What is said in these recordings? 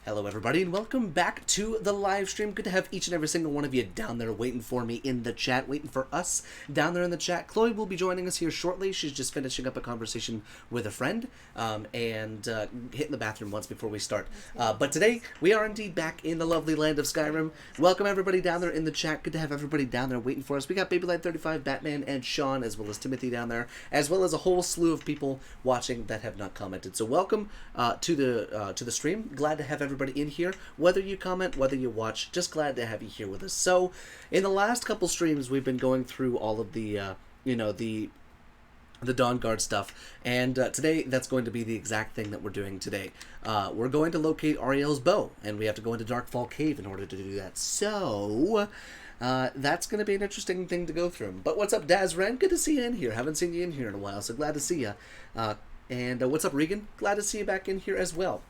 Hello everybody and welcome back to the live stream. Good to have each and every single one of you down there waiting for me in the chat, waiting for us down there in the chat. Chloe will be joining us here shortly. She's just finishing up a conversation with a friend and hitting the bathroom once before we start. But today we are indeed back in the lovely land of Skyrim. Welcome everybody down there in the chat. Good to have everybody down there waiting for us. We got BabyLight35, Batman, and Sean, as well as Timothy down there, as well as a whole slew of people watching that have not commented. So welcome to the stream. Glad to have everybody in here, whether you comment, whether you watch, just glad to have you here with us. So in the last couple streams we've been going through all of the the Dawn Guard stuff, and today that's going to be the exact thing that we're doing today. We're going to locate Ariel's bow, and we have to go into Darkfall Cave in order to do that. So that's going to be an interesting thing to go through. But what's up, Daz Ren? Good to see you in here. Haven't seen you in here in a while, so glad to see you. And what's up, Regan? Glad to see you back in here as well.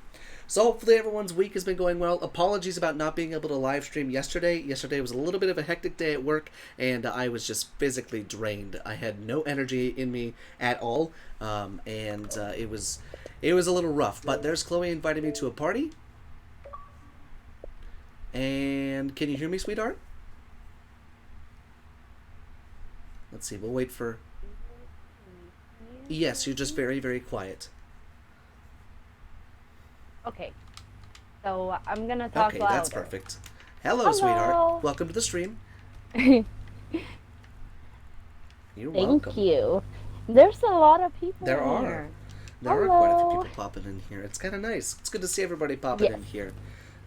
So hopefully everyone's week has been going well. Apologies about not being able to live stream yesterday. Yesterday was a little bit of a hectic day at work, and I was just physically drained. I had no energy in me at all, and it was a little rough. But there's Chloe inviting me to a party. And can you hear me, sweetheart? Let's see. We'll wait for... Yes, you're just very, very quiet. Okay, so I'm gonna talk louder. Okay, that's perfect. Hello, sweetheart. Welcome to the stream. You're welcome. Thank you. There's a lot of people There in are. here. There are quite a few people popping in here. It's kind of nice. It's good to see everybody popping in here.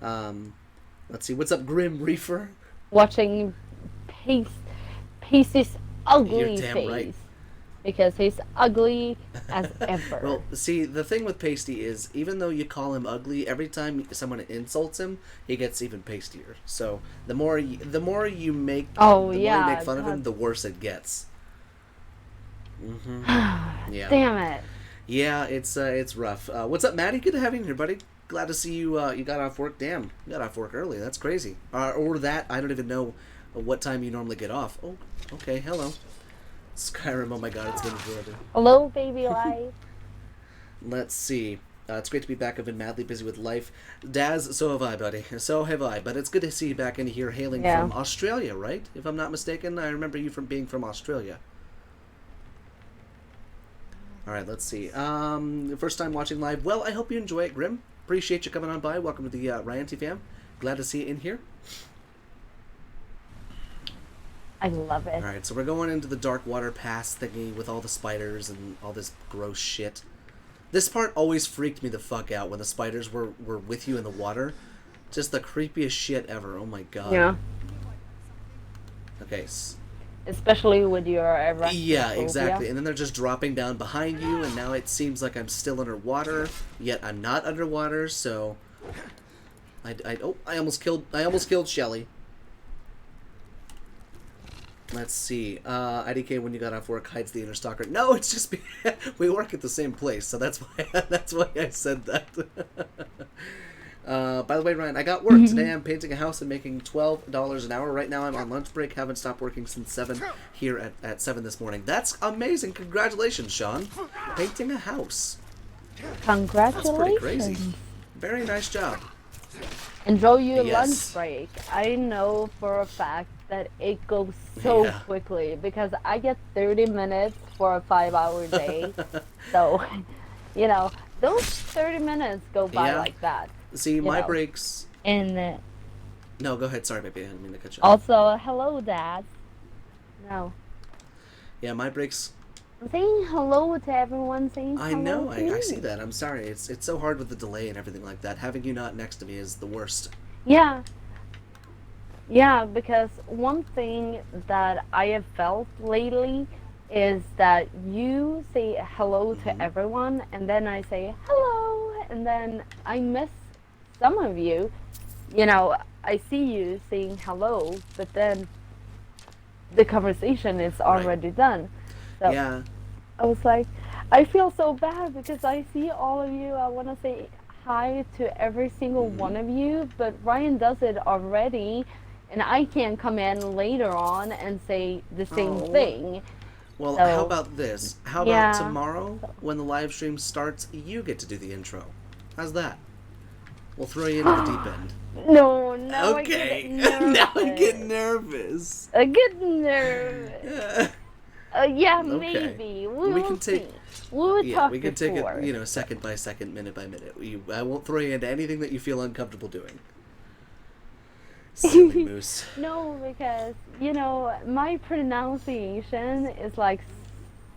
Let's see. What's up, Grim Reefer? Watching Pasty's ugly You're damn face. right. Because he's ugly as ever. Well, see, the thing with Pasty is, even though you call him ugly, every time someone insults him, he gets even pastier. So the more you make fun of him, the worse it gets. Yeah. Damn it. Yeah, it's rough. What's up, Maddie? Good to have you in here, buddy. Glad to see you. You got off work. Damn, you got off work early. That's crazy. Or that I don't even know what time you normally get off. Oh, okay. Hello. Skyrim, oh my god, it's been forever. Hello, baby life. Let's see. It's great to be back. I've been madly busy with life. Daz, so have I, buddy. So have I. But it's good to see you back in here, hailing from Australia, right? If I'm not mistaken, I remember you from being from Australia. Alright, let's see. First time watching live. Well, I hope you enjoy it, Grim. Appreciate you coming on by. Welcome to the Ryanty fam. Glad to see you in here. I love it. Alright, so we're going into the Dark Water Pass thingy with all the spiders and all this gross shit. This part always freaked me the fuck out when the spiders were with you in the water. Just the creepiest shit ever. Oh my god. Yeah. Okay. Especially with your arachnophobia. Yeah, exactly. And then they're just dropping down behind you, and now it seems like I'm still underwater, yet I'm not underwater, so... I almost killed Shelly. Let's see. IDK, when you got off work, hides the inner stalker. No, it's just we work at the same place, so that's why I said that. By the way, Ryan, I got work today. I'm painting a house and making $12 an hour. Right now, I'm on lunch break. Haven't stopped working since 7 here at 7 this morning. That's amazing. Congratulations, Sean. Painting a house. Congratulations. That's pretty crazy. Very nice job. Enjoy your lunch break. I know for a fact that it goes so quickly because I get 30 minutes for a 5-hour day. So, you know, those 30 minutes go by like that. See, my breaks... And... No, go ahead. Sorry, baby. I didn't mean to cut you off. Also, hello, Dad. No. Yeah, my breaks... Saying hello to everyone, saying I hello know, to I see that. I'm sorry. It's so hard with the delay and everything like that. Having you not next to me is the worst. Yeah. Yeah, because one thing that I have felt lately is that you say hello to Mm-hmm. everyone, and then I say hello, and then I miss some of you. You know, I see you saying hello, but then the conversation is Right. already done. So Yeah. I was like, I feel so bad because I see all of you. I want to say hi to every single Mm-hmm. one of you, but Ryan does it already, and I can't come in later on and say the same Oh. thing. Well, how So, about this? How about yeah. tomorrow So. when the live stream starts, you get to do the intro? How's that? We'll throw you into the deep end. No, now I get Okay. Now I get nervous. nervous. I get nervous. Yeah, Okay. maybe. We We will can take. see. We will Yeah, we talk can take it. before. So. Second by second, minute by minute. I won't throw you into anything that you feel uncomfortable doing. Silly moose. No, because my pronunciation is like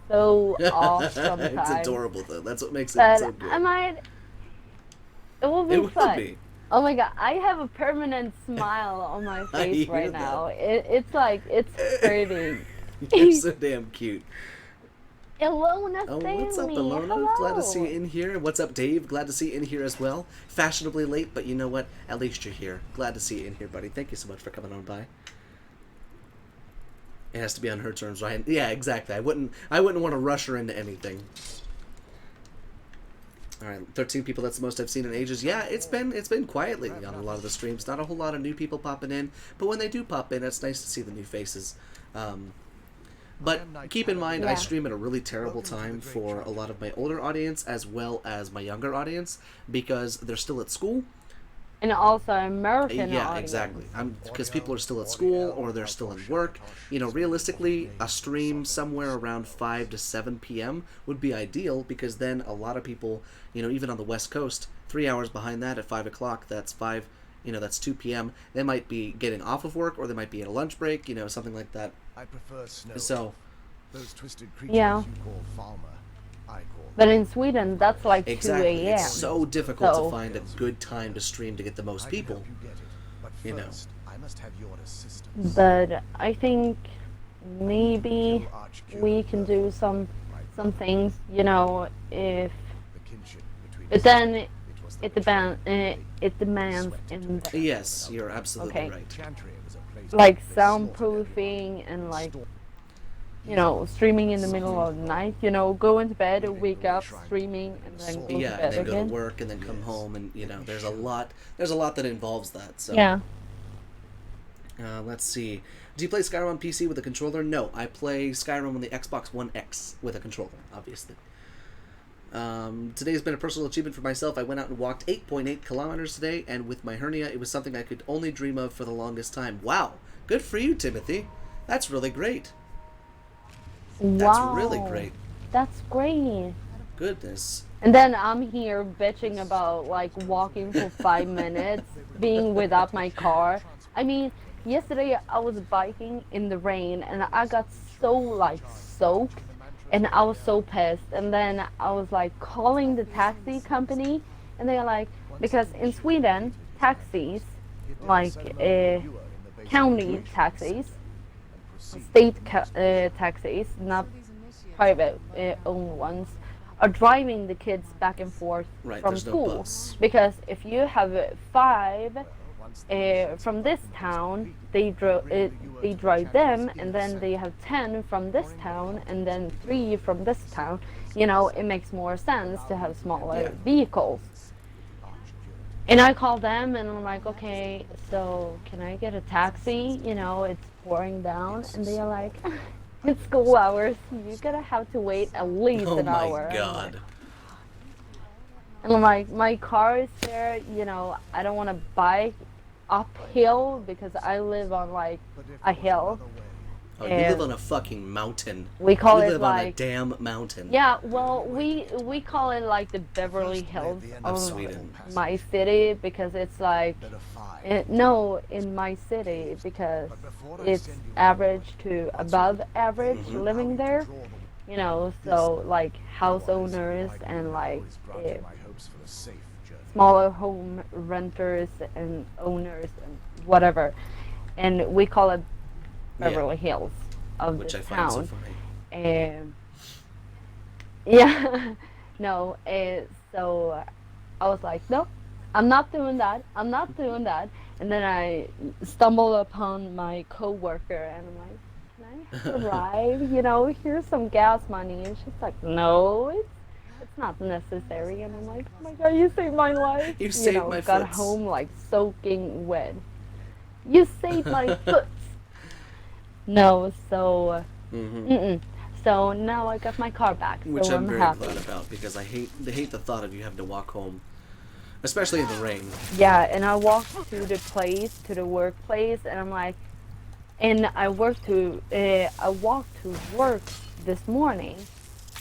so off It's sometimes. adorable though. That's what makes it so But I good. might. It will It be will fun. be. Oh my god, I have a permanent smile on my I face hear right that. now. It's like it's hurting. You're so damn cute. Ilona Oh, what's up, Stanley, Ilona? Glad to see you hello. in here. What's up, Dave? Glad to see you in here as well. Fashionably late, but you know what? At least you're here. Glad to see you in here, buddy. Thank you so much for coming on by. It has to be on her terms, right? Yeah, exactly. I wouldn't want to rush her into anything. All right, 13 people. That's the most I've seen in ages. Yeah, it's been quiet lately on a lot of the streams. Not a whole lot of new people popping in, but when they do pop in, it's nice to see the new faces. But keep in mind, I Yeah. stream at a really terrible time for a lot of my older audience as well as my younger audience because they're still at school. And also American Yeah, audience. exactly. Because people are still at school or they're still in work. You know, realistically, a stream somewhere around 5 to 7 p.m. would be ideal because then a lot of people, you know, even on the West Coast, 3 hours behind that at 5 o'clock, that's 5, that's 2 p.m. They might be getting off of work or they might be at a lunch break, something like that. I prefer snow. So, Those twisted creatures Yeah. you call Falmer, I call But in Sweden, that's like 2 exactly. a.m. It's so difficult So- to find a good time to stream to get the most I can people. help you get it, but you know. first, I must have your assistance. But I think maybe Kill Archduke we can do some things, if The kinship between but us. then was the it demands in Yes, you're absolutely Okay. right. Chantry was a place like where they slaughtered soundproofing and like streaming in the middle of the night, go into bed, wake up, streaming, and then go Yeah, to and bed then go to again. work and then come home and there's a lot that involves that. So Yeah. let's see. Do you play Skyrim on PC with a controller? No, I play Skyrim on the Xbox One X with a controller, obviously. Today's been a personal achievement for myself. I went out and walked 8.8 kilometers today, and with my hernia, it was something I could only dream of for the longest time. Wow, good for you, Timothy. That's really great. That's Wow. really great. That's great. Goodness. And then I'm here bitching about like walking for 5 minutes, being without my car. I mean, yesterday I was biking in the rain and I got so like soaked and I was so pissed. And then I was like calling the taxi company and they're like, because in Sweden, taxis, like county taxis, state taxis, not private owned ones, are driving the kids back and forth Right, from there's no school. bus. Because if you have 5 from this town, they drive them, and then they have 10 from this town, and then 3 from this town. It makes more sense to have smaller Yeah. vehicles. And I call them, and I'm like, okay, so can I get a taxi? It's pouring down, and they're like, it's school hours. You're gonna have to wait at least Oh an my hour. god. And I'm like, my car is there. I don't want to bike uphill because I live on like a hill. Oh, you live on a fucking mountain. We call you it live on a like damn mountain. yeah. Well, we call it like the Beverly Hills of Sweden. my city because it's like no in my city because it's average to above average living there. So like house owners and like smaller home renters and owners and whatever. and we call it Beverly Hills of which the I town. find so funny. Yeah, no, so I was like, no, I'm not doing that. I'm not doing that. And then I stumbled upon my coworker, and I'm like, can I drive? You know, here's some gas money. And she's like, no, it's not necessary. And I'm like, oh my god, you saved my life. You saved my got foots. home like soaking wet. You saved my foot. No, so so now I got my car back. Which so I'm very happy. glad about, because I hate the thought of you having to walk home, especially in the rain. Yeah, and I walked to the workplace, and I'm like, and I walked to work this morning,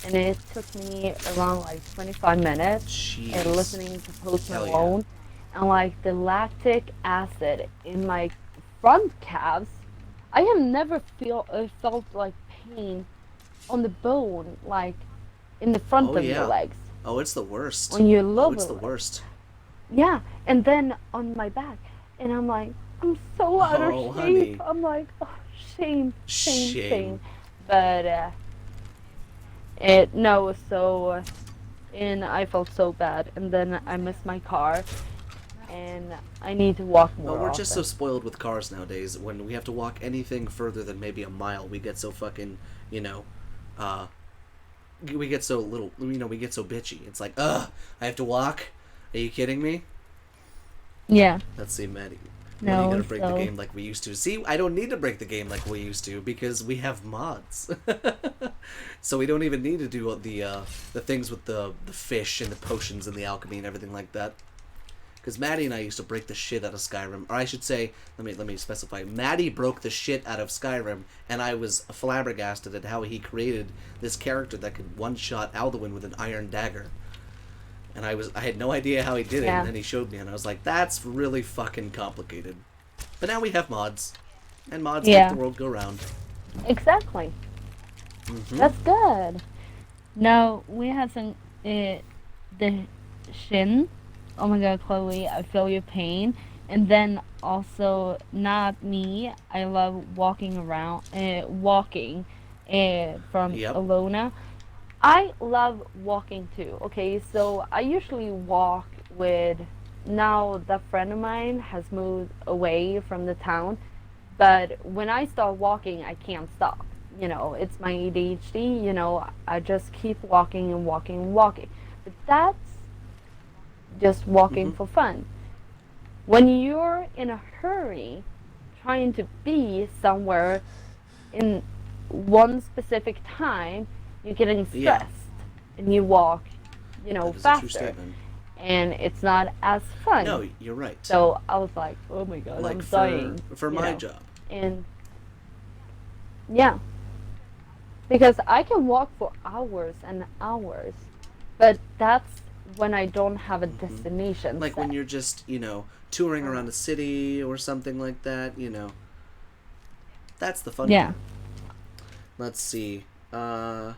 and it took me around like 25 minutes. Jeez. And listening to Post Hell Malone, and like the lactic acid in my front calves. I have never felt like pain on the bone, like in the front of your legs. Oh, it's the worst. When you lower it's the it. worst. Yeah, and then on my back, and I'm like, I'm so out of shape. Honey. I'm like, oh, shame. But and I felt so bad, and then I missed my car, and I need to walk more. Well, we're often. just so spoiled with cars nowadays. When we have to walk anything further than maybe a mile, we get so fucking, we get so little, we get so bitchy. It's like, I have to walk? Are you kidding me? Yeah. Let's see, Maddie. No, When are you gonna break the game like we used to? See, I don't need to break the game like we used to, because we have mods. So we don't even need to do the things with the fish and the potions and the alchemy and everything like that. Because Maddie and I used to break the shit out of Skyrim. Or I should say, let me specify. Maddie broke the shit out of Skyrim, and I was flabbergasted at how he created this character that could one-shot Alduin with an iron dagger. And I had no idea how he did it, and then he showed me, and I was like, that's really fucking complicated. But now we have mods, and mods make the world go round. Exactly. That's good. Now, we have some, the shin. Oh my god, Chloe, I feel your pain. And then also, not me, I love walking around, from Alona. I love walking too, okay? So I usually walk with, now that friend of mine has moved away from the town, but when I start walking, I can't stop. It's my ADHD, I just keep walking and walking and walking. But that's just walking for fun. When you're in a hurry, trying to be somewhere in one specific time, you're getting stressed, and you walk, faster, and it's not as fun. No, you're right. So I was like, oh my god, like I'm dying. For my job. And yeah, because I can walk for hours and hours, but that's when I don't have a destination. Like when you're just, touring around a city or something like that, That's the fun part. Let's see. I'm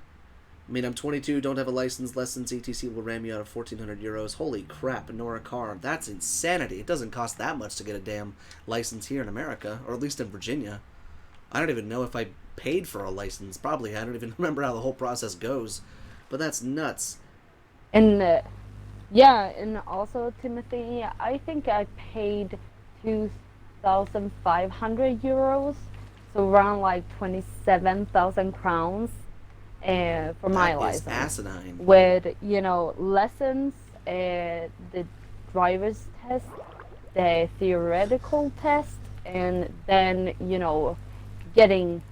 22, don't have a license. Lessons ETC will ram you out of 1,400 euros. Holy crap, nor a car. That's insanity. It doesn't cost that much to get a damn license here in America, or at least in Virginia. I don't even know if I paid for a license. Probably. I don't even remember how the whole process goes. But that's nuts. And, and also, Timothy, I think I paid 2,500 euros, so around like 27,000 crowns. For my license, asinine. With lessons, the driver's test, the theoretical test, and then getting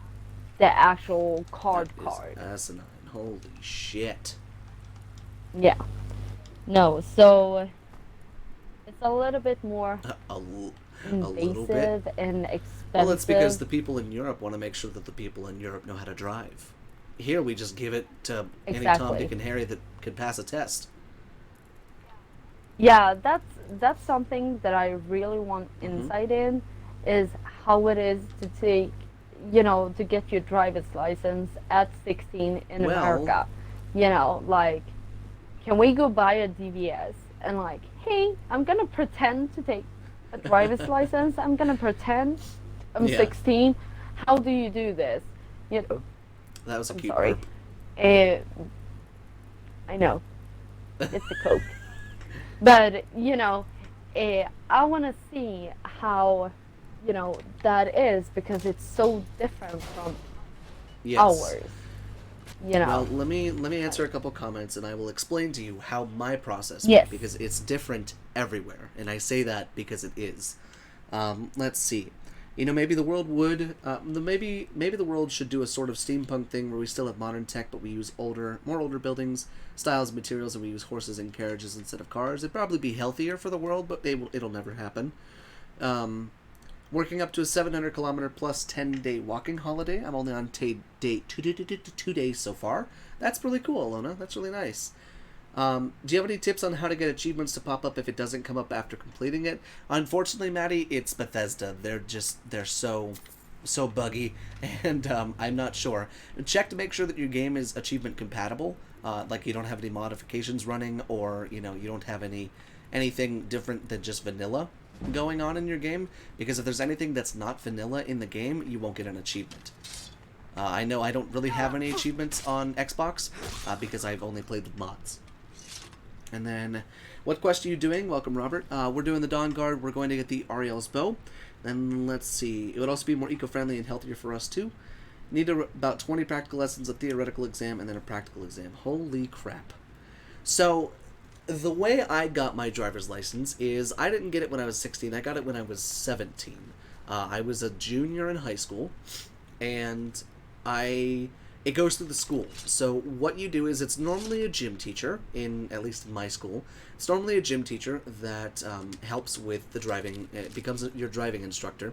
the actual card. Asinine. Holy shit. Yeah. No, so it's a little bit more invasive and expensive. Well, it's because the people in Europe want to make sure that the people in Europe know how to drive. Here we just give it to any Tom, Dick, and Harry that could pass a test. Yeah, that's something that I really want insight in, is how it is to take, to get your driver's license at 16 in America. Can we go buy a DVS and hey, I'm gonna pretend to take a driver's license. I'm gonna pretend, I'm Yeah. 16. How do you do this? You know, That was a I'm cute sorry. burp. I know it's a Coke, but I want to see how that is, because it's so different from Yes. ours. Well, let me answer a couple comments, and I will explain to you how my process Yes. went, because it's different everywhere, and I say that because it is. Let's see. Maybe the world would, maybe the world should do a sort of steampunk thing where we still have modern tech, but we use more older buildings, styles, materials, and we use horses and carriages instead of cars. It'd probably be healthier for the world, but it'll never happen. Working up to a 700-kilometer plus 10-day walking holiday. I'm only on day 2 days so far. That's really cool, Alona. That's really nice. Do you have any tips on how to get achievements to pop up if it doesn't come up after completing it? Unfortunately, Maddie, it's Bethesda. They're so buggy, and I'm not sure. Check to make sure that your game is achievement compatible. Like you don't have any modifications running, or you don't have anything different than just vanilla going on in your game, because if there's anything that's not vanilla in the game, you won't get an achievement. I know I don't really have any achievements on Xbox because I've only played with mods. And then, what quest are you doing? Welcome, Robert. We're doing the Dawn Guard. We're going to get the Ariel's Bow. Then let's see. It would also be more eco-friendly and healthier for us too. Need about 20 practical lessons, a theoretical exam, and then a practical exam. Holy crap. So, the way I got my driver's license is I didn't get it when I was 16. I got it when I was 17. I was a junior in high school, and it goes through the school. So what you do is it's normally a gym teacher, at least in my school. It's normally a gym teacher that helps with the driving. It becomes your driving instructor.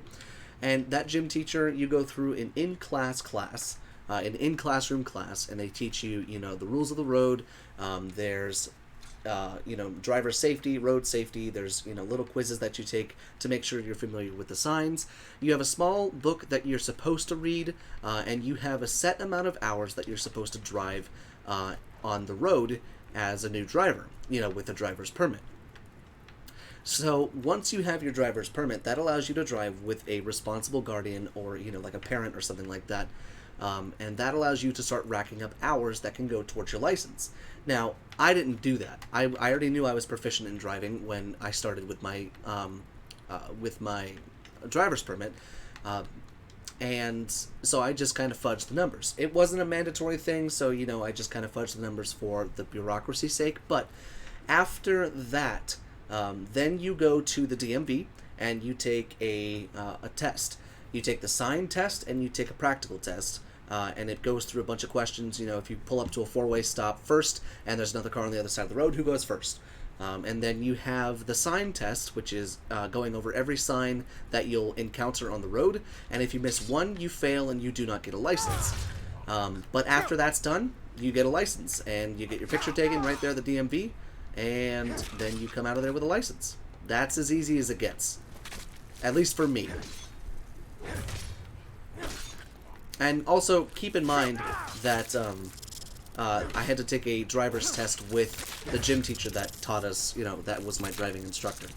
And that gym teacher, you go through an an in-classroom class, and they teach you, the rules of the road. There's driver safety, road safety. There's, little quizzes that you take to make sure you're familiar with the signs. You have a small book that you're supposed to read, and you have a set amount of hours that you're supposed to drive on the road as a new driver, with a driver's permit. So once you have your driver's permit, that allows you to drive with a responsible guardian, or, like a parent or something like that. And that allows you to start racking up hours that can go towards your license. Now, I didn't do that. I already knew I was proficient in driving when I started with my driver's permit, and so I just kind of fudged the numbers. It wasn't a mandatory thing, so I just kind of fudged the numbers for the bureaucracy's sake. But after that, then you go to the DMV and you take a test. You take the sign test and you take a practical test. And it goes through a bunch of questions. If you pull up to a four-way stop first and there's another car on the other side of the road, who goes first? And then you have the sign test, which is going over every sign that you'll encounter on the road. And if you miss one, you fail and you do not get a license. But after that's done, you get a license. And you get your picture taken right there at the DMV. And then you come out of there with a license. That's as easy as it gets. At least for me. And also, keep in mind that I had to take a driver's test with the gym teacher that taught us, that was my driving instructor.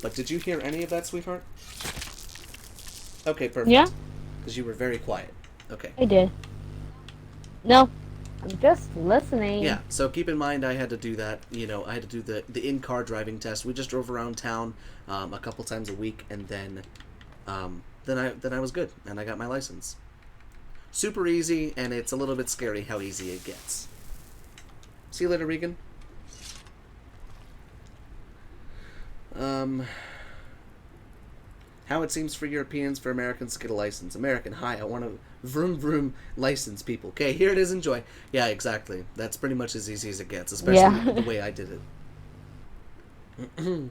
But did you hear any of that, sweetheart? Okay, perfect. Yeah? Because you were very quiet. Okay. I did. No, I'm just listening. Yeah, so keep in mind I had to do that, I had to do the in-car driving test. We just drove around town a couple times a week, and then I was good, and I got my license. Super easy, and it's a little bit scary how easy it gets. See you later, Regan. How it seems for Europeans, for Americans to get a license. American, hi, I want to vroom vroom license people. Okay, here it is, enjoy. Yeah, exactly. That's pretty much as easy as it gets, especially the way I did it.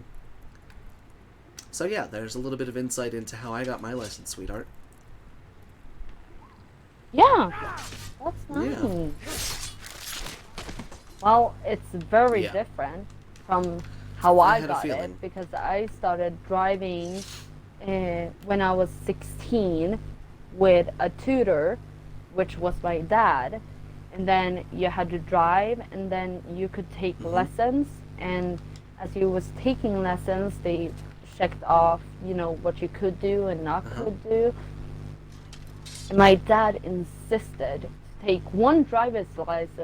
So yeah, there's a little bit of insight into how I got my license, sweetheart. Yeah, that's nice. Yeah. Well, it's very different from how I got it, because I started driving when I was 16 with a tutor, which was my dad. And then you had to drive, and then you could take lessons. And as you was taking lessons, they checked off, you know, what you could do and not Uh-huh. could do. And my dad insisted to take one driver's license,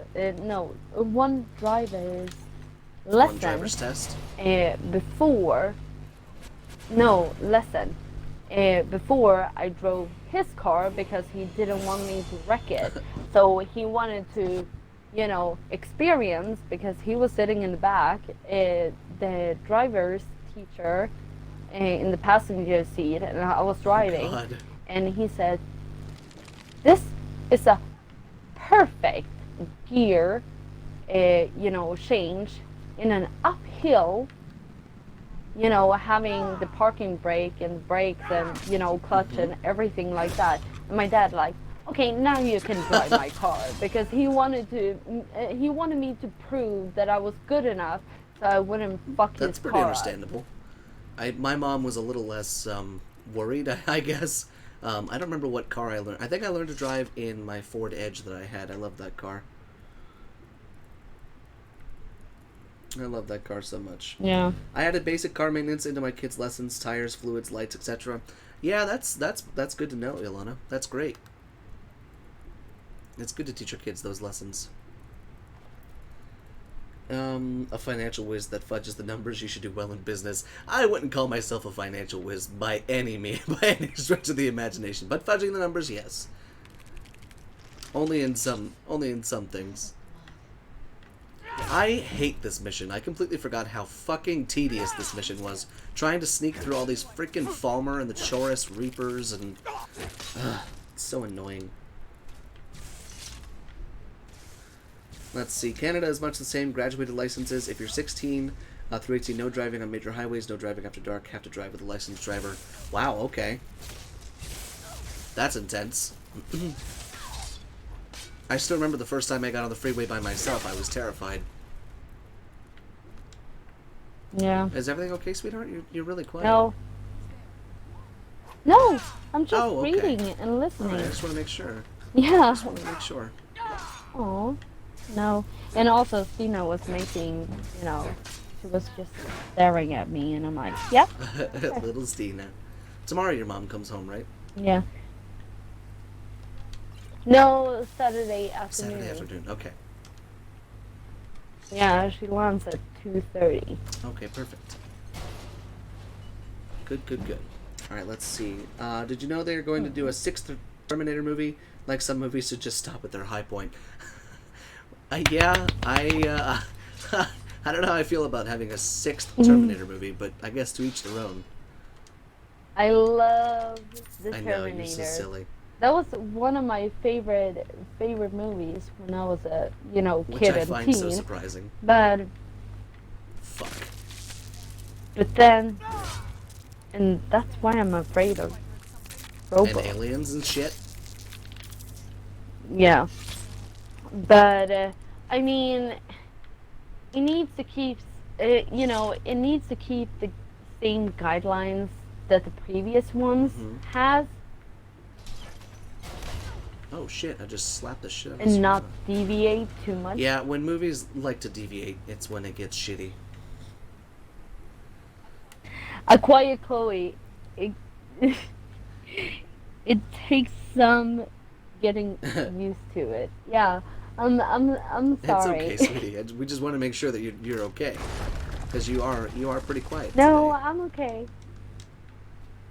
one driver's One lesson driver's test. before, no, lesson, before I drove his car because he didn't want me to wreck it. So he wanted to, you know, experience, because he was sitting in the back, the driver's teacher in the passenger seat, and I was driving. God. And he said, this is a perfect gear, you know, change in an uphill, you know, having the parking brake and brakes and, you know, clutch and everything like that. And my dad like, okay, now you can drive my car, because he wanted me to prove that I was good enough so I wouldn't fuck his car That's pretty up. understandable. My mom was a little less worried, I guess. I don't remember what car I learned. I think I learned to drive in my Ford Edge that I had. I love that car. I love that car so much. Yeah. I added basic car maintenance into my kids' lessons: tires, fluids, lights, etc. Yeah, that's good to know, Ilana. That's great. It's good to teach your kids those lessons. A financial whiz that fudges the numbers. You should do well in business. I wouldn't call myself a financial whiz by any stretch of the imagination, but fudging the numbers, yes. Only in some things. I hate this mission. I completely forgot how fucking tedious this mission was. Trying to sneak through all these freaking Falmer and the Chorus Reapers and... it's so annoying. Let's see. Canada is much the same. Graduated licenses. If you're 16 through 18, no driving on major highways, no driving after dark. Have to drive with a licensed driver. Wow, okay. That's intense. I still remember the first time I got on the freeway by myself. I was terrified. Yeah. Is everything okay, sweetheart? You're really quiet. No. No, I'm just Oh, okay. reading and listening. Alright, I just want to make sure. Yeah. Just want to make sure. Oh, no. And also, Stina was making, you know, she was just staring at me, and I'm like, yep. Little Stina. Tomorrow your mom comes home, right? Yeah. No, Saturday afternoon. Saturday afternoon. Okay. Yeah, she lands at 2:30. Okay, perfect. Good. Alright, let's see. Did you know they're going to do a 6th Terminator movie? Like some movies should just stop at their high point. Yeah, I don't know how I feel about having a 6th Terminator movie, but I guess to each their own. I love the I Terminator. know, you're so silly. That was one of my favorite movies when I was a, you know, Which kid I and find teen. so surprising. But Fuck. then, and that's why I'm afraid of robots. And aliens and shit. Yeah. But I mean, it needs to keep, you know, it needs to keep the same guidelines that the previous ones has, Oh shit, I just slapped the shit out of and this not one. deviate too much. Yeah, when movies like to deviate, it's when it gets shitty. A Quiet Chloe, it takes some getting used to it. Yeah, I'm sorry. It's okay, sweetie. We just want to make sure that you're okay, because you are pretty quiet. No, today. I'm okay.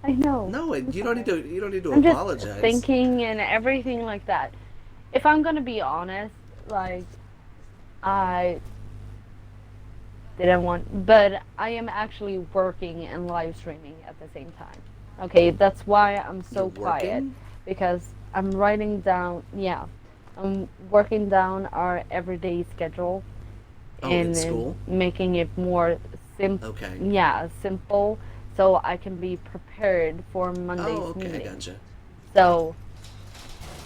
I know. No, you don't need to I'm apologize. just thinking and everything like that. If I'm gonna be honest, like, I didn't want, but I am actually working and live streaming at the same time. Okay, that's why I'm so You're quiet, working? because I'm writing down. Yeah, I'm working down our everyday schedule, Oh, in and school? making it more simple. Okay. Yeah, simple, so I can be prepared for Monday's Oh, okay, meeting. I gotcha. So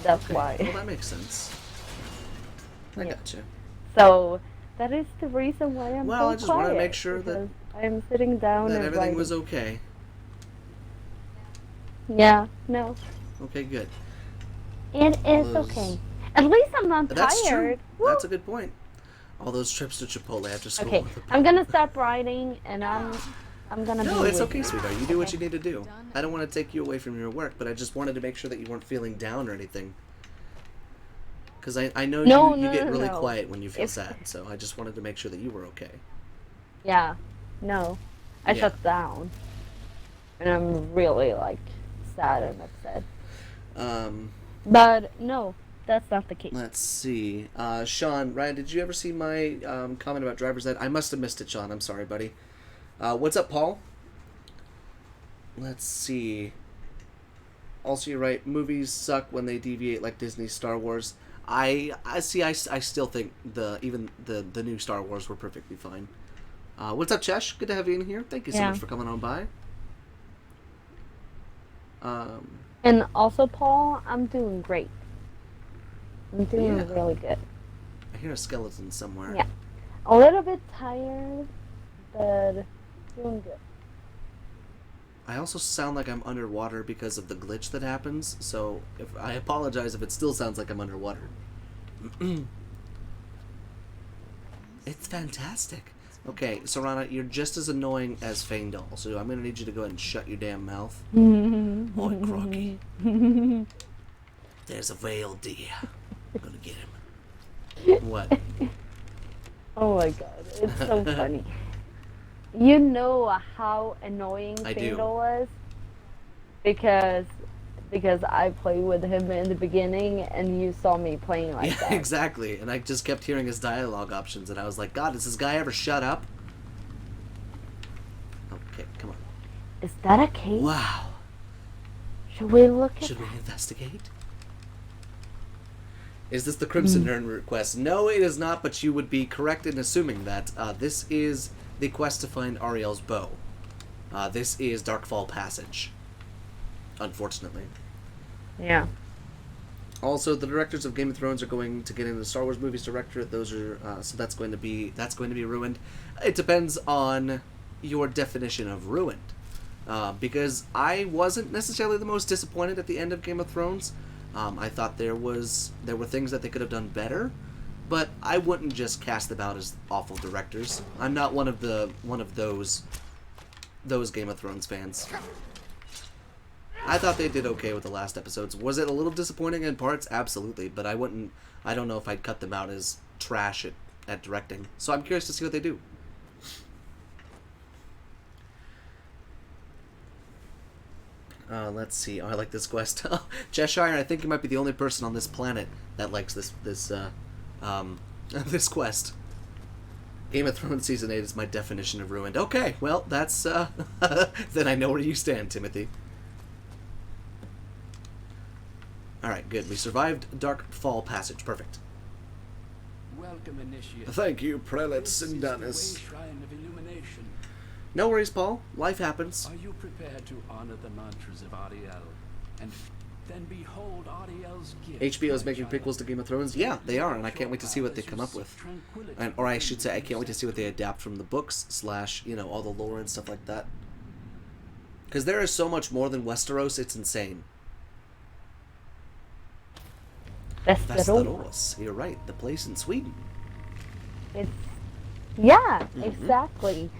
that's Okay. why. Well, that makes sense. I Yeah. gotcha. So that is the reason why I'm Well, so I just wanted to quiet, make sure that- because I'm sitting down That and everything writing. was okay. Yeah, no, Okay, good. it is Those- okay. At least I'm not That's tired. true. That's a good point. All those trips to Chipotle after school. Okay, I'm gonna stop writing, and I'm I'm gonna No, be it's with okay, you. sweetheart. You do what you need to do. I don't want to take you away from your work, but I just wanted to make sure that you weren't feeling down or anything. Because I know you get really quiet when you feel sad, so I just wanted to make sure that you were okay. Yeah. No. I shut down. And I'm really, like, sad and upset. But, no, that's not the case. Let's see. Sean, Ryan, did you ever see my comment about driver's ed? I must have missed it, Sean. I'm sorry, buddy. What's up, Paul? Let's see. Also, you're right. Movies suck when they deviate like Disney's Star Wars. I still think even the new Star Wars were perfectly fine. What's up, Chesh? Good to have you in here. Thank you so much for coming on by. And also, Paul, I'm doing great. I'm doing really good. I hear a skeleton somewhere. Yeah. A little bit tired, but doing good. I also sound like I'm underwater because of the glitch that happens, so I apologize if it still sounds like I'm underwater. It's fantastic. Okay, Serana, you're just as annoying as Faendal, so I'm going to need you to go ahead and shut your damn mouth. Oi, Crocky. There's a whale deer. I'm going to get him. What? Oh my god, it's so funny. You know how annoying Faendal was? Because I played with him in the beginning and you saw me playing like that. Exactly. And I just kept hearing his dialogue options and I was like, God, does this guy ever shut up? Okay, come on. Is that a cave? Wow. Should we look at Should we investigate? Is this the Crimson Urn request? No, it is not, but you would be correct in assuming that. This is the quest to find Ariel's bow. This is Darkfall Passage. Unfortunately. Yeah. Also, the directors of Game of Thrones are going to get into the Star Wars movies director. Those are so that's going to be ruined. It depends on your definition of ruined. Because I wasn't necessarily the most disappointed at the end of Game of Thrones. I thought there were things that they could have done better, but I wouldn't just cast them out as awful directors. I'm not one of those Game of Thrones fans. I thought they did okay with the last episodes. Was it a little disappointing in parts? Absolutely, but I don't know if I'd cut them out as trash at directing. So I'm curious to see what they do. Let's see. Oh, I like this quest. Cheshire, I think you might be the only person on this planet that likes this this quest. Game of Thrones Season 8 is my definition of ruined. Okay, well, that's, then I know where you stand, Timothy. Alright, good. We survived Darkfall Passage. Perfect. Welcome, initiate. Thank you, prelates and Dennis. Shrine of illumination. No worries, Paul. Life happens. Are you prepared to honor the mantras of Ariel? And then behold Ariel's gift. HBO is making prequels to Game of Thrones. Yeah, they are, and I can't wait to see what they come up with. Or I should say, I can't wait to see what they adapt from the books / all the lore and stuff like that. Because there is so much more than Westeros, it's insane. Västerås. You're right, the place in Sweden. Exactly.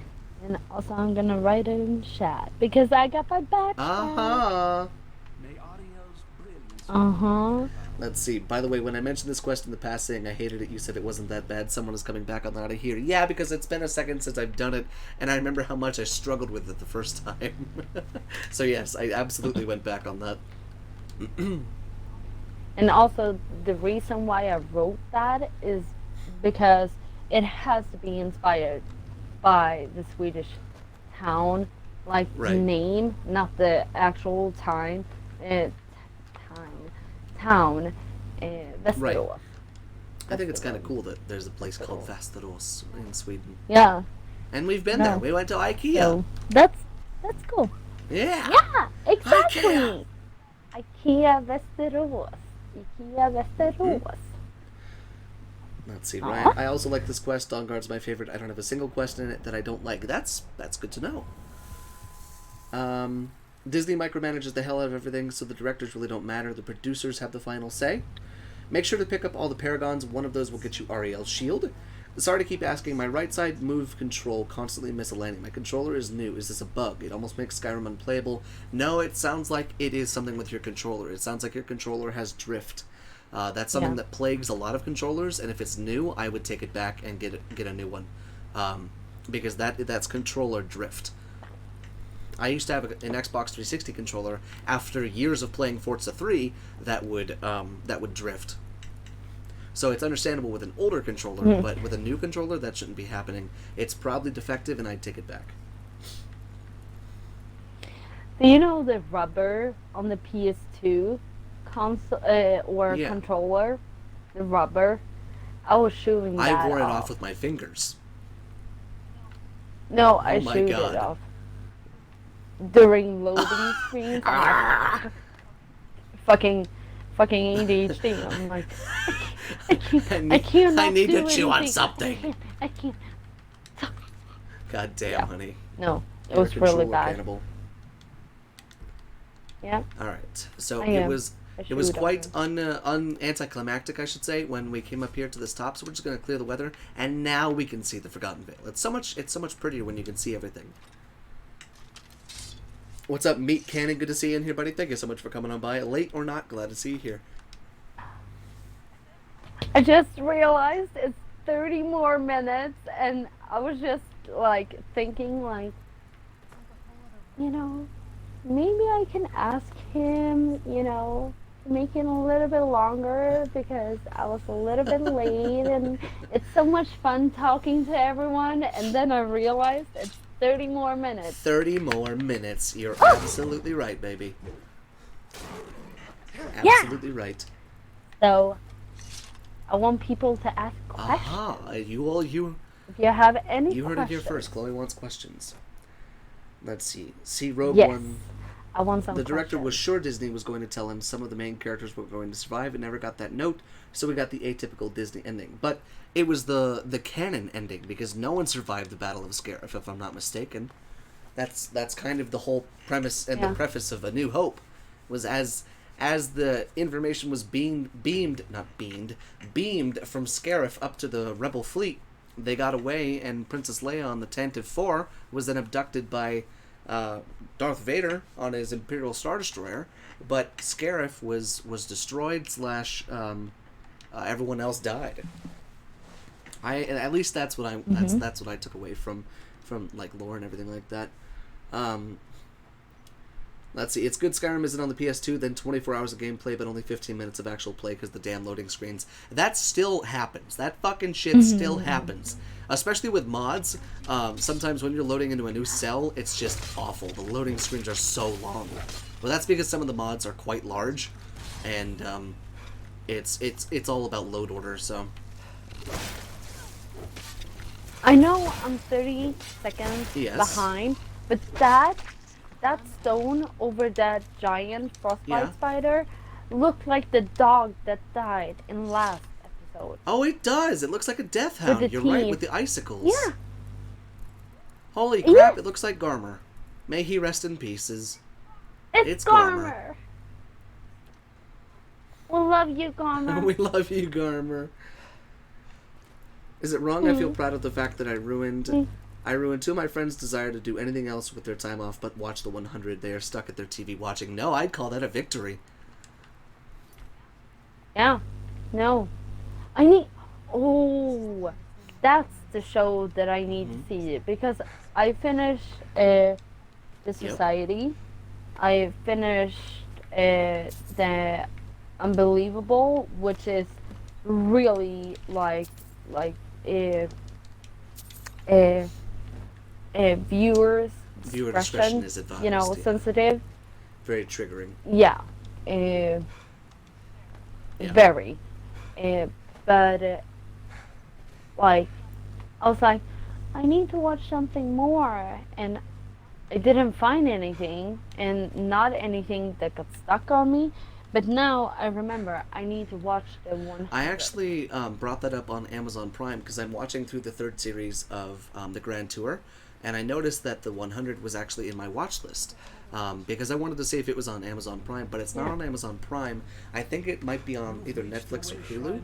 And also I'm gonna write it in chat because I got my backpack. May Ariel's brilliance. Let's see. By the way, when I mentioned this quest in the past saying I hated it, you said it wasn't that bad. Someone is coming back on that here. Yeah, because it's been a second since I've done it, and I remember how much I struggled with it the first time. So yes, I absolutely went back on that. And also, the reason why I wrote that is because it has to be inspired by the Swedish town, like the name, not the actual time. Town, Västerås. Right. I think it's kind of cool that there's a place called Västerås in Sweden. Yeah. And we've been there. We went to IKEA. So that's cool. Yeah. Yeah, exactly. IKEA Västerås. Let's see, Ryan. I also like this quest. Sovngarde's my favorite. I don't have a single quest in it that I don't like. That's good to know. Disney micromanages the hell out of everything, so the directors really don't matter. The producers have the final say. Make sure to pick up all the paragons. One of those will get you Ariel's shield. Sorry to keep asking. My right side move control constantly miss a landing. My controller is new. Is this a bug? It almost makes Skyrim unplayable. No, it sounds like it is something with your controller. It sounds like your controller has drift. That's something that plagues a lot of controllers, and if it's new, I would take it back and get a new one, because that's controller drift. I used to have an Xbox 360 controller. After years of playing Forza 3, that would drift. So it's understandable with an older controller, but with a new controller, that shouldn't be happening. It's probably defective, and I'd take it back. Do you know the rubber on the PS2 console or controller? The rubber. I was shooting that I wore it off off with my fingers. No, I my shoot God. it off. During loading screens, I'm like, fucking ADHD. I'm like, I can't. I need to do chew on anything. something. I can't. God damn, honey. No, it You're was a really controller bad. cannibal. Yeah. All right. So I it am. was I it was shoot quite on anticlimactic, I should say, when we came up here to this top. So we're just gonna clear the weather, and now we can see the Forgotten Vale. It's so much prettier when you can see everything. What's up, Meat Cannon? Good to see you in here, buddy. Thank you so much for coming on by. Late or not, glad to see you here. I just realized it's 30 more minutes, and I was just like thinking, like, you know, maybe I can ask him, you know, to make it a little bit longer because I was a little bit late, and it's so much fun talking to everyone. And then I realized it's 30 more minutes. 30 more minutes. You're absolutely right, baby. Absolutely right. So I want people to ask questions. Aha! If you have any You heard questions. it here first. Chloe wants questions. Let's see. See, Rogue Yes. One. I want some The director questions. was sure Disney was going to tell him some of the main characters were going to survive and never got that note, so we got the atypical Disney ending. But it was the canon ending, because no one survived the Battle of Scarif, if I'm not mistaken. That's kind of the whole premise and the preface of A New Hope, was as the information was beamed from Scarif up to the Rebel fleet, they got away, and Princess Leia on the Tantive 4 was then abducted by Darth Vader on his Imperial Star Destroyer, but Scarif was destroyed / everyone else died. At least that's what I that's what I took away from like lore and everything like that. Let's see. It's good Skyrim isn't on the PS2, then 24 hours of gameplay, but only 15 minutes of actual play because the damn loading screens. That still happens. That fucking shit still happens. Especially with mods. Sometimes when you're loading into a new cell, it's just awful. The loading screens are so long. Well, that's because some of the mods are quite large, and it's all about load order. So I know I'm 30 seconds behind, but that stone over that giant frostbite spider looked like the dog that died in last episode. Oh, it does. It looks like a death hound. You're right, with the icicles. Yeah. Holy crap, it looks like Garmer. May he rest in pieces. It's Garmer. We love you, Garmer. We love you, Garmer. Is it wrong? I feel proud of the fact that I ruined two of my friends' desire to do anything else with their time off but watch the 100. They are stuck at their TV watching. No, I'd call that a victory. Yeah. No. I need... Oh, that's the show that I need to see. Because I finished The Society. I finished The Unbelievable, which is really like viewers Viewer discretion is advised. You know, sensitive. Very triggering. Yeah. Very. But like, I was like, I need to watch something more, and I didn't find anything, and not anything that got stuck on me. But now I remember I need to watch the 100. I actually brought that up on Amazon Prime because I'm watching through the third series of the Grand Tour. and I noticed that the 100 was actually in my watch list. Because I wanted to see if it was on Amazon Prime, but it's not on Amazon Prime. I think it might be on either Netflix or Hulu,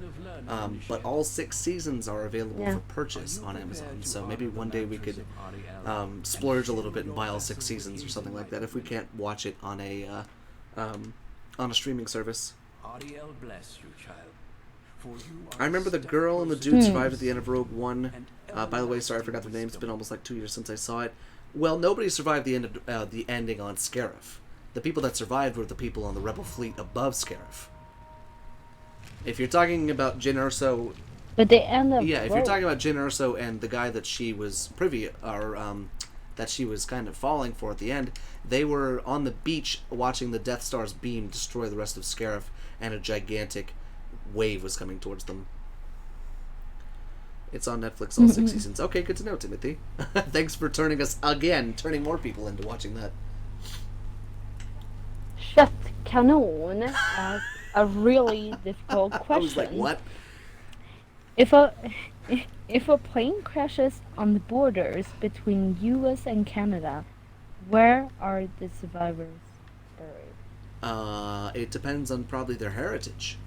but all 6 seasons are available for purchase on Amazon. So maybe one day we could splurge a little bit and buy all 6 seasons or something like that if we can't watch it on a streaming service. I remember the girl and the dude survived at the end of Rogue One. By the way, sorry I forgot their names. It's been almost like 2 years since I saw it. Well, nobody survived the end of the ending on Scarif. The people that survived were the people on the Rebel fleet above Scarif. If you're talking about Jyn Erso, but the end of if you're talking about Jyn Erso and the guy that she was that she was kind of falling for at the end, they were on the beach watching the Death Star's beam destroy the rest of Scarif, and a gigantic wave was coming towards them. It's on Netflix, all 6 seasons. Okay, good to know, Timothy. Thanks for turning more people into watching that. Köttkanon asks a really difficult question. I was like, what? If a plane crashes on the borders between US and Canada, where are the survivors buried? It depends on probably their heritage.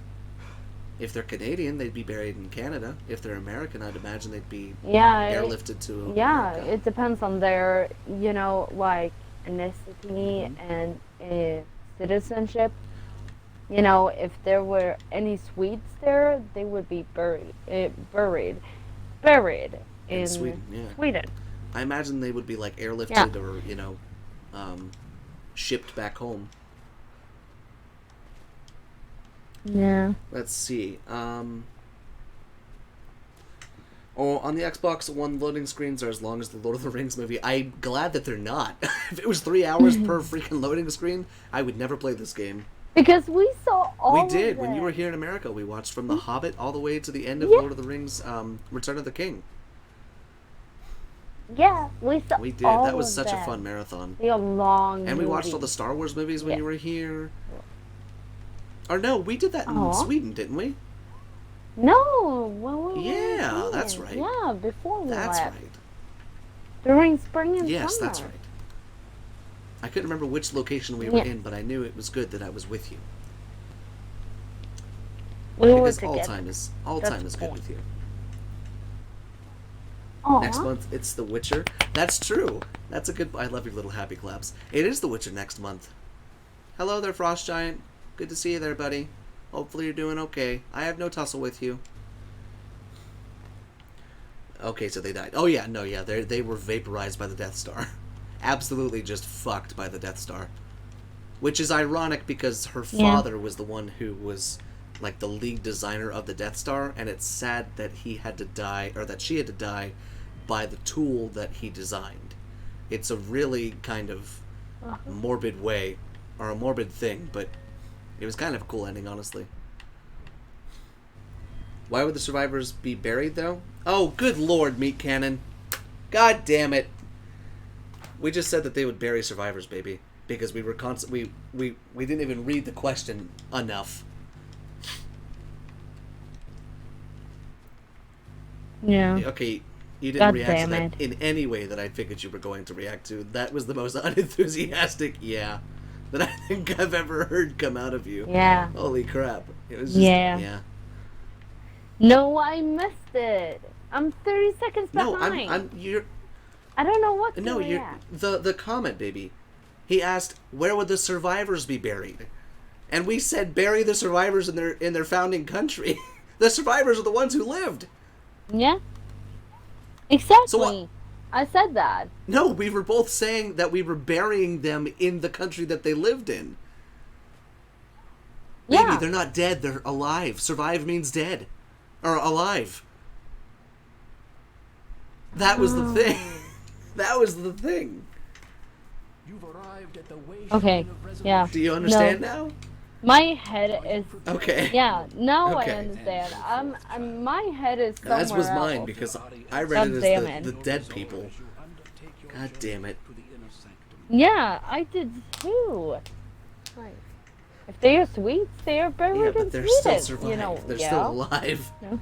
If they're Canadian, they'd be buried in Canada. If they're American, I'd imagine they'd be airlifted to America. It depends on their, like, ethnicity and citizenship. If there were any Swedes there, they would be buried in Sweden. I imagine they would be, like, airlifted or, shipped back home. Yeah. Let's see. On the Xbox One, loading screens are as long as the Lord of the Rings movie. I'm glad that they're not. If it was 3 hours per freaking loading screen, I would never play this game. Because we saw all We did. of When it. you were here in America, we watched from The Hobbit all the way to the end of Lord of the Rings, Return of the King. Yeah, we saw We did. all That was of such a them. fun marathon. They are long And we watched movies. all the Star Wars movies when you were here. Or no, we did that in Sweden, didn't we? No, when we were Yeah, in that's Sweden. right. Yeah, before we That's left. right. During spring and Yes, summer. that's right. I couldn't remember which location we were in, but I knew it was good that I was with you. We were Because together. all That's time is good point. with you. Aw. Next month, it's The Witcher. That's true. That's a good... I love your little happy claps. It is The Witcher next month. Hello there, Frost Giant. Good to see you there, buddy. Hopefully you're doing okay. I have no tussle with you. Okay, so they died. Oh, yeah, no, yeah. They were vaporized by the Death Star. Absolutely just fucked by the Death Star. Which is ironic because her father was the one who was, like, the lead designer of the Death Star, and it's sad that he had to die, or that she had to die, by the tool that he designed. It's a really kind of morbid way, or a morbid thing, but it was kind of a cool ending, honestly. Why would the survivors be buried, though? Oh, good lord, Meat Cannon. God damn it. We just said that they would bury survivors, baby. Because we were we didn't even read the question enough. Yeah. Okay, you didn't God react to damn that it. in any way that I figured you were going to react to. That was the most unenthusiastic yeah that I think I've ever heard come out of you. Yeah. Holy crap. It was just, Yeah. No, I missed it. I'm 30 seconds behind. No, you're... I don't know what to No, you're... react. The comment, baby. He asked, where would the survivors be buried? And we said, bury the survivors in their founding country. The survivors are the ones who lived. Yeah. Exactly. So what? I said that. No, we were both saying that we were burying them in the country that they lived in. Baby, Yeah. they're not dead, they're alive. Survive means dead. Or alive. That was the thing. That was the thing. You've arrived at the Okay, yeah. Do you understand now? My head is... Okay. Yeah, now Okay. I understand. My head is somewhere As was else. mine, because I read God it damn as it. the dead people. God damn it. Yeah, I did too. Right. If they are Swedes, they are buried Yeah, in but they're Sweden. still surviving. You know, They're yeah. still alive. No.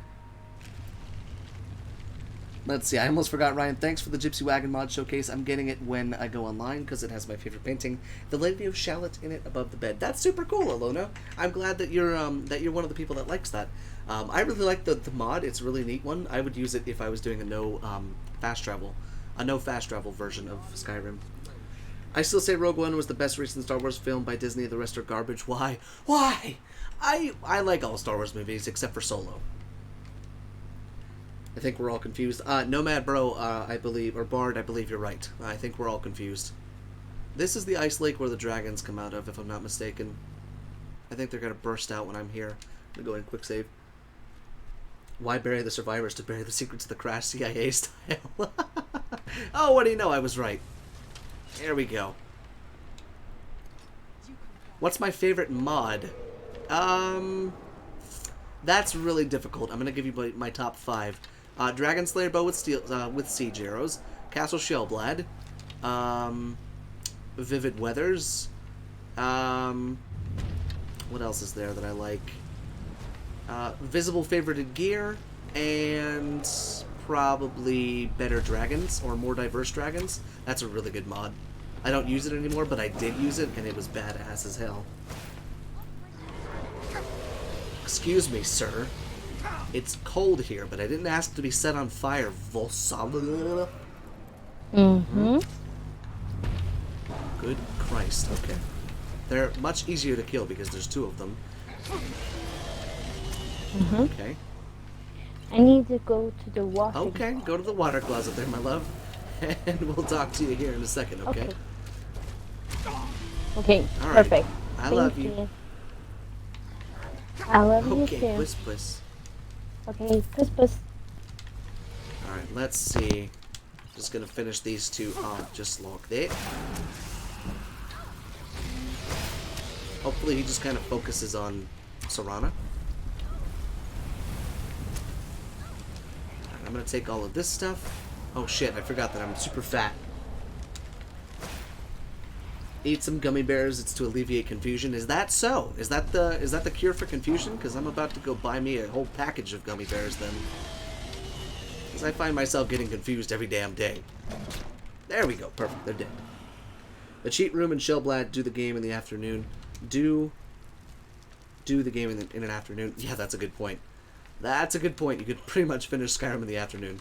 Let's see, I almost forgot, Ryan. Thanks for the Gypsy Wagon mod showcase. I'm getting it when I go online because it has my favorite painting, the Lady of Shallot, in it above the bed. That's super cool, Alona. I'm glad that you're one of the people that likes that. I really like the mod. It's a really neat one. I would use it if I was doing a no fast travel version of Skyrim. I still say Rogue One was the best recent Star Wars film by Disney. The rest are garbage. Why? Why? I like all Star Wars movies except for Solo. I think we're all confused. Nomad Bro, I believe, or Bard, I believe you're right. I think we're all confused. This is the ice lake where the dragons come out of, if I'm not mistaken. I think they're going to burst out when I'm here. I'm going to go in quick save. Why bury the survivors? To bury the secrets of the crash, CIA style. Oh, what do you know? I was right. There we go. What's my favorite mod? That's really difficult. I'm going to give you my top 5. Dragon Slayer bow with steel, with siege arrows. Castle Shellblade. Vivid Weathers. What else is there that I like? Visible favorited gear, and probably better dragons, or more diverse dragons. That's a really good mod. I don't use it anymore, but I did use it, and it was badass as hell. Excuse me, sir. It's cold here, but I didn't ask to be set on fire, Volsal. Mm-hmm. Good Christ, okay. They're much easier to kill because there's 2 of them. Mm-hmm. Okay. I need to go to the water. Okay, go to the water closet there, my love. And we'll talk to you here in a second, okay? Okay, all right. perfect. I love you. I love you Okay, too. puss puss. Okay, puss puss. Alright, let's see. Just gonna finish these 2 off just like that. Hopefully he just kind of focuses on Serana. Alright, I'm gonna take all of this stuff. Oh shit, I forgot that I'm super fat. Eat some gummy bears, it's to alleviate confusion. Is that so? Is that the cure for confusion? Because I'm about to go buy me a whole package of gummy bears then. Because I find myself getting confused every damn day. There we go, perfect, they're dead. The cheat room and Shellblad do the game in the afternoon. Do the game in an afternoon. Yeah, that's a good point. That's a good point. You could pretty much finish Skyrim in the afternoon.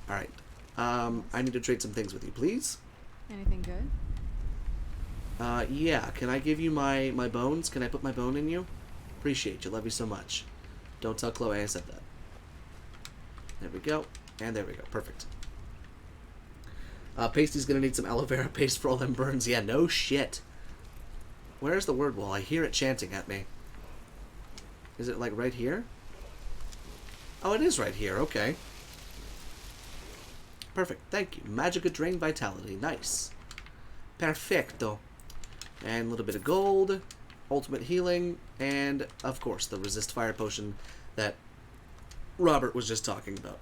Alright. I need to trade some things with you, please. Anything good? Yeah. Can I give you my bones? Can I put my bone in you? Appreciate you. Love you so much. Don't tell Chloe I said that. There we go. And there we go. Perfect. Pasty's gonna need some aloe vera paste for all them burns. Yeah, no shit. Where's the word wall? I hear it chanting at me. Is it like right here? Oh, it is right here. Okay. Perfect. Thank you. Magica Drain Vitality. Nice. Perfecto. And a little bit of gold. Ultimate healing. And, of course, the resist fire potion that Robert was just talking about.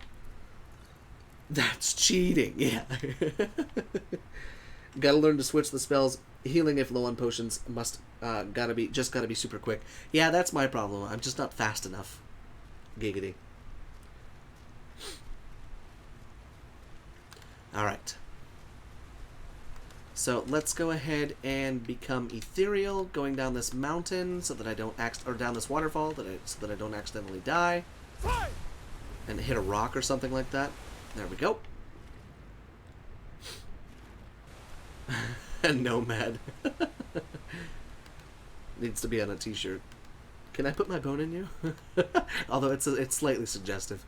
That's cheating. Yeah. Gotta learn to switch the spells. Healing if low on potions must gotta be super quick. Yeah, that's my problem. I'm just not fast enough. Giggity. Alright. So let's go ahead and become ethereal, going down this mountain so that I don't or down this waterfall so that I don't accidentally die. And hit a rock or something like that. There we go. Nomad. Needs to be on a t-shirt. Can I put my bone in you? Although it's slightly suggestive.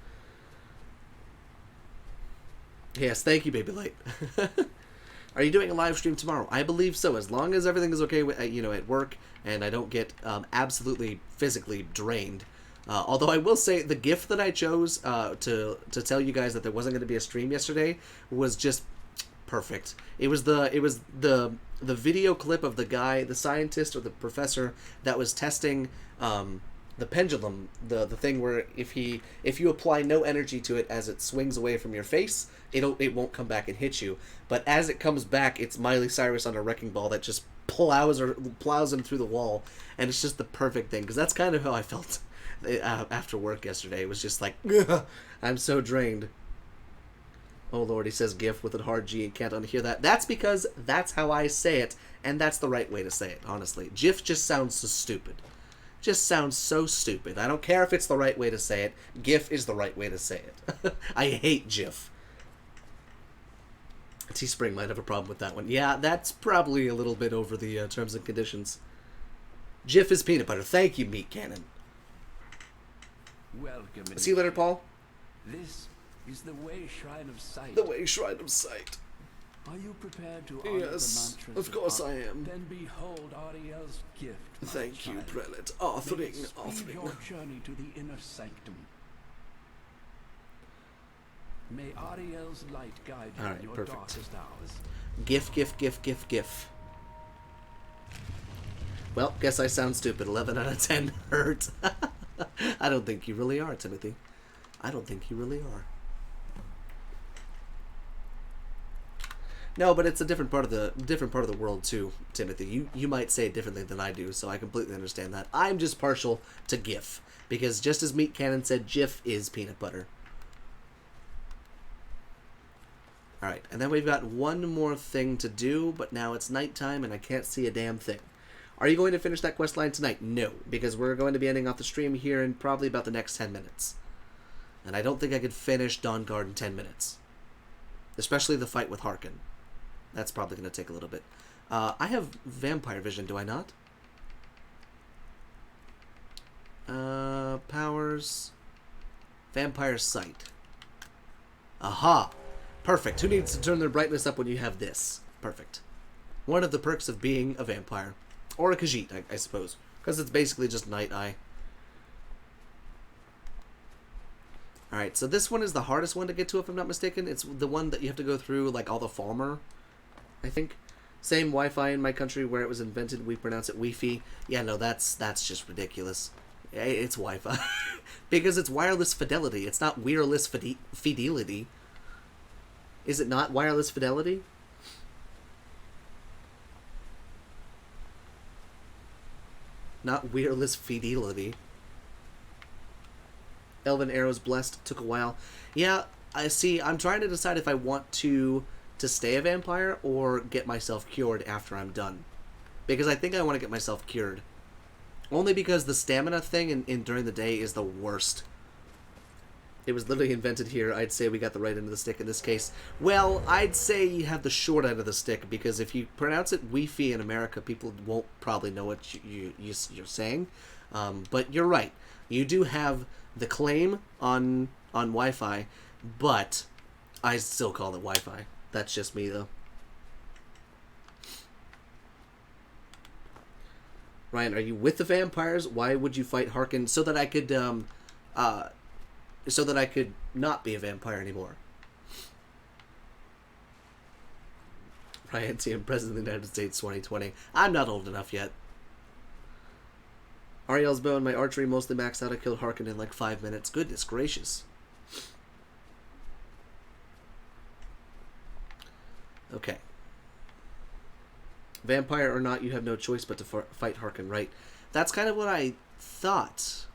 Yes, thank you, Baby Light. Are you doing a live stream tomorrow? I believe so, as long as everything is okay with, at work and I don't get absolutely physically drained. Although I will say the gift that I chose to tell you guys that there wasn't going to be a stream yesterday was just perfect. It was the video clip of the guy, the scientist or the professor that was testing the pendulum, the thing where if you apply no energy to it as it swings away from your face, it won't come back and hit you. But as it comes back, it's Miley Cyrus on a wrecking ball that just plows him through the wall, and it's just the perfect thing, because that's kind of how I felt after work yesterday. It was just like, ugh, I'm so drained. Oh lord, he says GIF with a hard G and can't unhear that. That's because that's how I say it, and that's the right way to say it, honestly. GIF just sounds so stupid. Just sounds so stupid. I don't care if it's the right way to say it. GIF is the right way to say it. I hate GIF. Teespring might have a problem with that one. Yeah, that's probably a little bit over the terms and conditions. GIF is peanut butter. Thank you, Meat Cannon. Welcome. See you later, Paul. This is the way Shrine of Sight. The way Shrine of Sight. Are you prepared to honor Yes, the mantras of course art? I am. Then behold Ariel's gift. my Thank you, child. Prelate. May Authoring, it speed authoring. your journey to the inner sanctum. May Ariel's light guide you Alright, in your perfect. darkest hours. GIF, GIF, GIF, GIF, GIF. Well, guess I sound stupid. 11 out of 10 hurt. I don't think you really are, Timothy. I don't think you really are. No, but it's a different part of the world too, Timothy. You might say it differently than I do, so I completely understand that. I'm just partial to GIF because just as Meat Cannon said, GIF is peanut butter. All right, and then we've got one more thing to do, but now it's nighttime and I can't see a damn thing. Are you going to finish that quest line tonight? No, because we're going to be ending off the stream here in probably about the next 10 minutes. And I don't think I could finish Dawnguard in 10 minutes. Especially the fight with Harkin. That's probably going to take a little bit. I have Vampire Vision, do I not? Powers. Vampire Sight. Aha! Perfect. Who needs to turn their brightness up when you have this? Perfect. One of the perks of being a vampire. Or a Khajiit, I suppose. Because it's basically just Night Eye. Alright, so this one is the hardest one to get to, if I'm not mistaken. It's the one that you have to go through, like, all the Falmer, I think. Same Wi-Fi in my country where it was invented. We pronounce it Wi-Fi. Yeah, no, that's just ridiculous. It's Wi-Fi. Because it's wireless fidelity. It's not wireless fidelity. Is it not wireless fidelity? Not wireless fidelity. Elven Arrows Blessed took a while. Yeah, I see. I'm trying to decide if I want to stay a vampire or get myself cured after I'm done. Because I think I want to get myself cured. Only because the stamina thing during the day is the worst. It was literally invented here. I'd say we got the right end of the stick in this case. Well, I'd say you have the short end of the stick, because if you pronounce it Wi-Fi in America, people won't probably know what you're saying. But you're right. You do have the claim on Wi-Fi, but I still call it Wi-Fi. That's just me, though. Ryan, are you with the vampires? Why would you fight Harkin? So that I could not be a vampire anymore. Ryan T. President of the United States 2020. I'm not old enough yet. Ariel's bow and my archery mostly maxed out. I killed Harkin in like 5 minutes. Goodness gracious. Okay. Vampire or not, you have no choice but to fight Harkin, right? That's kind of what I thought.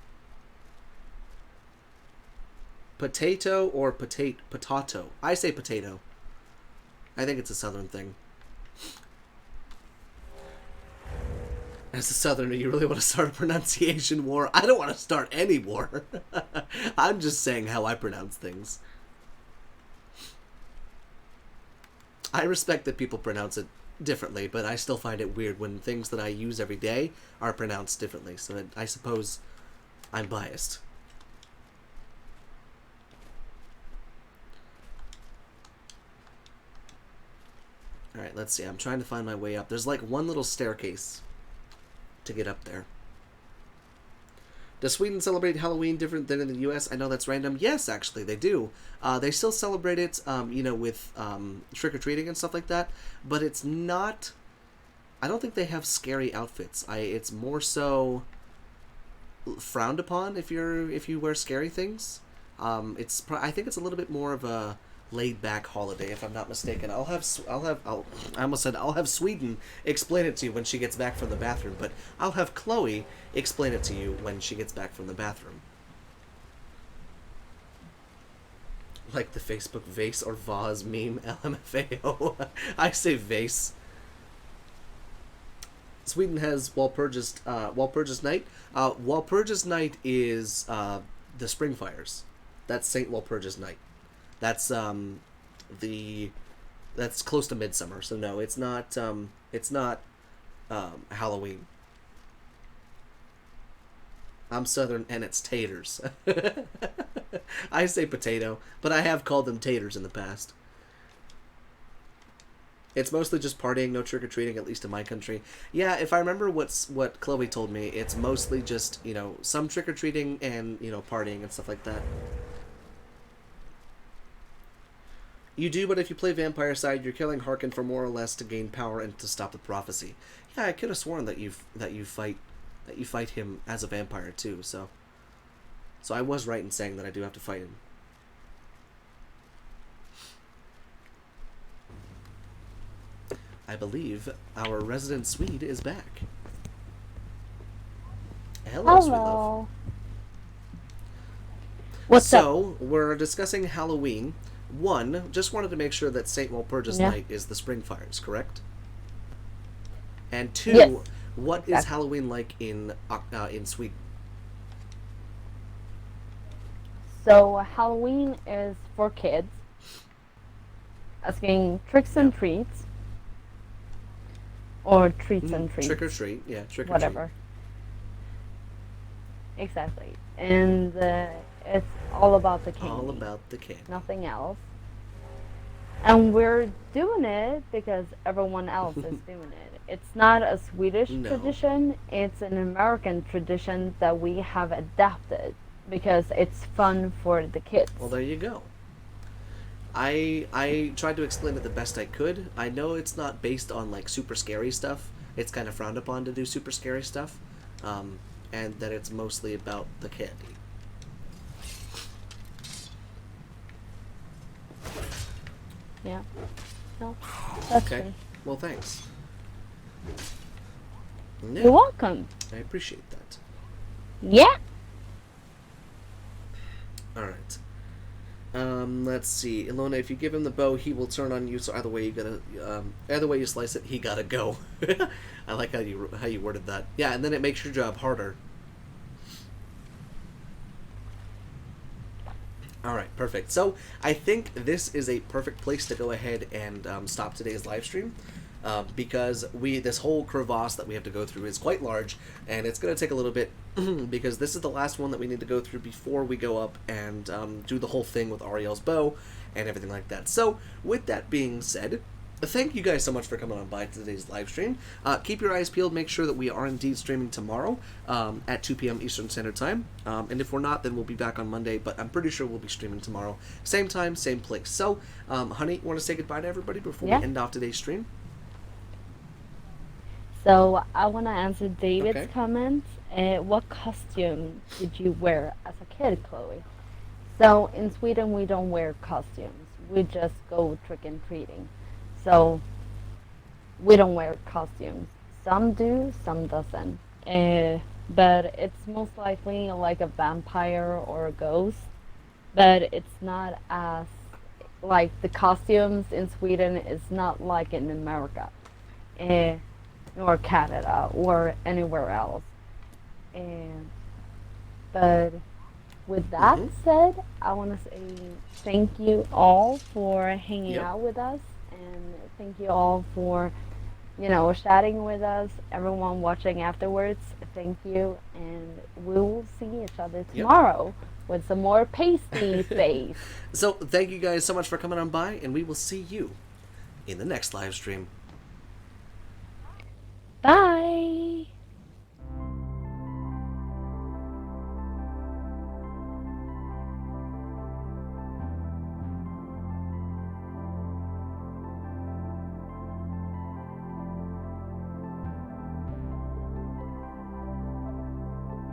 Potato or potato? I say potato. I think it's a southern thing. As a southerner, you really want to start a pronunciation war? I don't want to start any war. I'm just saying how I pronounce things. I respect that people pronounce it differently, but I still find it weird when things that I use every day are pronounced differently, so I suppose I'm biased. Alright, let's see. I'm trying to find my way up. There's like one little staircase to get up there. Does Sweden celebrate Halloween different than in the US? I know that's random. Yes, actually, they do. They still celebrate it, with trick-or-treating and stuff like that, but it's not... I don't think they have scary outfits. It's more so frowned upon if you wear scary things. I think it's a little bit more of a laid-back holiday, if I'm not mistaken. I'll have Sweden explain it to you when she gets back from the bathroom, but I'll have Chloe explain it to you when she gets back from the bathroom. Like the Facebook vase or vase meme, LMFAO. I say vase. Sweden has Walpurgis Night. Walpurgis Night is the Spring Fires. That's Saint Walpurgis Night. That's that's close to Midsummer. So no, it's not Halloween. I'm Southern and it's taters. I say potato, but I have called them taters in the past. It's mostly just partying, no trick-or-treating, at least in my country. Yeah, if I remember what Chloe told me, it's mostly just, some trick-or-treating and, partying and stuff like that. You do, but if you play Vampire side, you're killing Harkin for more or less to gain power and to stop the prophecy. Yeah, I could have sworn that you fight him as a vampire too, so I was right in saying that I do have to fight him. I believe our resident Swede is back. Hello, sweet love. What's up? So, we're discussing Halloween. One, just wanted to make sure that St. Walpurgis Night is the Spring Fires, correct? And two, yes. What is Halloween like in Sweden? So Halloween is for kids, asking tricks and treats, or treats and treats. Trick or treat, yeah, trick or whatever. Treat. Exactly, and it's all about the candy. All about the candy. Nothing else. And we're doing it because everyone else is doing it. It's not a Swedish tradition, it's an American tradition that we have adapted because it's fun for the kids. Well, there you go. I tried to explain it the best I could. I know it's not based on like super scary stuff. It's kind of frowned upon to do super scary stuff. And that it's mostly about the candy. Yeah. No, that's Okay. true. Well, thanks. Yeah, You're welcome. I appreciate that. Yeah. Alright. Let's see. Ilona, if you give him the bow, he will turn on you, so either way you slice it, he gotta go. I like how you worded that. Yeah, and then it makes your job harder. Alright, perfect. So, I think this is a perfect place to go ahead and stop today's live stream. Because this whole crevasse that we have to go through is quite large, and it's going to take a little bit, because this is the last one that we need to go through before we go up and do the whole thing with Ariel's bow and everything like that. So, with that being said, thank you guys so much for coming on by today's live stream. Keep your eyes peeled. Make sure that we are indeed streaming tomorrow at 2 p.m. Eastern Standard Time. And if we're not, then we'll be back on Monday. But I'm pretty sure we'll be streaming tomorrow. Same time, same place. So, honey, you want to say goodbye to everybody before we end off today's stream? So, I want to answer David's comment. What costume did you wear as a kid, Chloe? So, in Sweden, we don't wear costumes. We just go trick-and-treating. So, we don't wear costumes. Some do, some doesn't. But it's most likely like a vampire or a ghost. But it's not as, like, the costumes in Sweden is not like in America. Or Canada, or anywhere else. But with that said, I want to say thank you all for hanging out with us, and thank you all for, chatting with us, everyone watching afterwards, thank you, and we will see each other tomorrow with some more pasty face. So, thank you guys so much for coming on by, and we will see you in the next live stream.